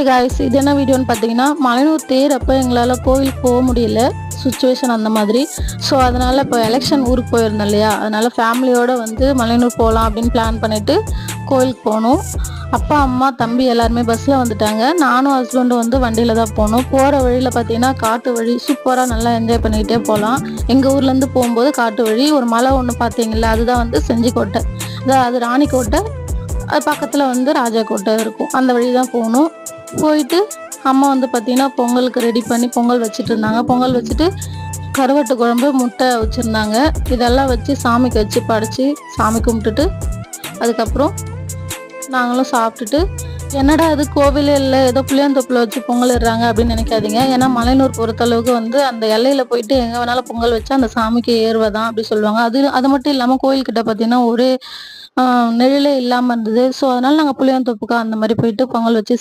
Guys, இது என்ன வீடியோன்னு பார்த்தீங்கன்னா, மலையனூர் தேர் அப்போ எங்களால் கோவிலுக்கு போக முடியல, சுச்சுவேஷன் அந்த மாதிரி. ஸோ அதனால் இப்போ எலெக்ஷன் ஊருக்கு போயிருந்தோம் இல்லையா, அதனால் ஃபேமிலியோடு வந்து மலையனூர் போகலாம் அப்படின்னு பிளான் பண்ணிவிட்டு கோவிலுக்கு போனோம். அப்பா, அம்மா, தம்பி எல்லாருமே பஸ்ஸில் வந்துட்டாங்க. நானும் ஹஸ்பண்டும் வந்து வண்டியில் தான் போனோம். போகிற வழியில் பார்த்தீங்கன்னா காட்டு வழி, சூப்பராக நல்லா என்ஜாய் பண்ணிக்கிட்டே போகலாம். எங்கள் ஊர்லேருந்து போகும்போது காட்டு வழி, ஒரு மலை ஒன்று பார்த்தீங்களா, அதுதான் வந்து செஞ்சிக்கோட்டை, அது ராணிக்கோட்டை, அது பக்கத்தில் வந்து ராஜாக்கோட்டை இருக்கும். அந்த வழி தான் போகணும். போயிட்டு அம்மா வந்து பார்த்திங்கன்னா பொங்கலுக்கு ரெடி பண்ணி பொங்கல் வச்சுட்டு இருந்தாங்க. பொங்கல் வச்சுட்டு கருவாட்டு குழம்பு, முட்டை வச்சுருந்தாங்க. இதெல்லாம் வச்சு சாமிக்கு வச்சு படைச்சி சாமி கும்பிட்டுட்டு அதுக்கப்புறம் நாங்களும் சாப்பிட்டுட்டு, என்னடா அது கோவிலே இல்லை, ஏதோ புளியாந்தோப்பில் வச்சு பொங்கல் இடுறாங்க அப்படின்னு நினைக்காதீங்க. ஏன்னா மலையனூர் பொறுத்தளவுக்கு வந்து அந்த எல்லையில் போயிட்டு எங்கே வேணாலும் பொங்கல் வச்சா அந்த சாமிக்கு ஏறுவதான் அப்படி சொல்லுவாங்க. அது மட்டும் இல்லாமல் கோயில்கிட்ட பார்த்தீங்கன்னா ஒரு நிழலே இல்லாமல் இருந்தது. ஸோ அதனால் நாங்கள் புளியாந்தோப்புக்கு அந்த மாதிரி போயிட்டு பொங்கல் வச்சு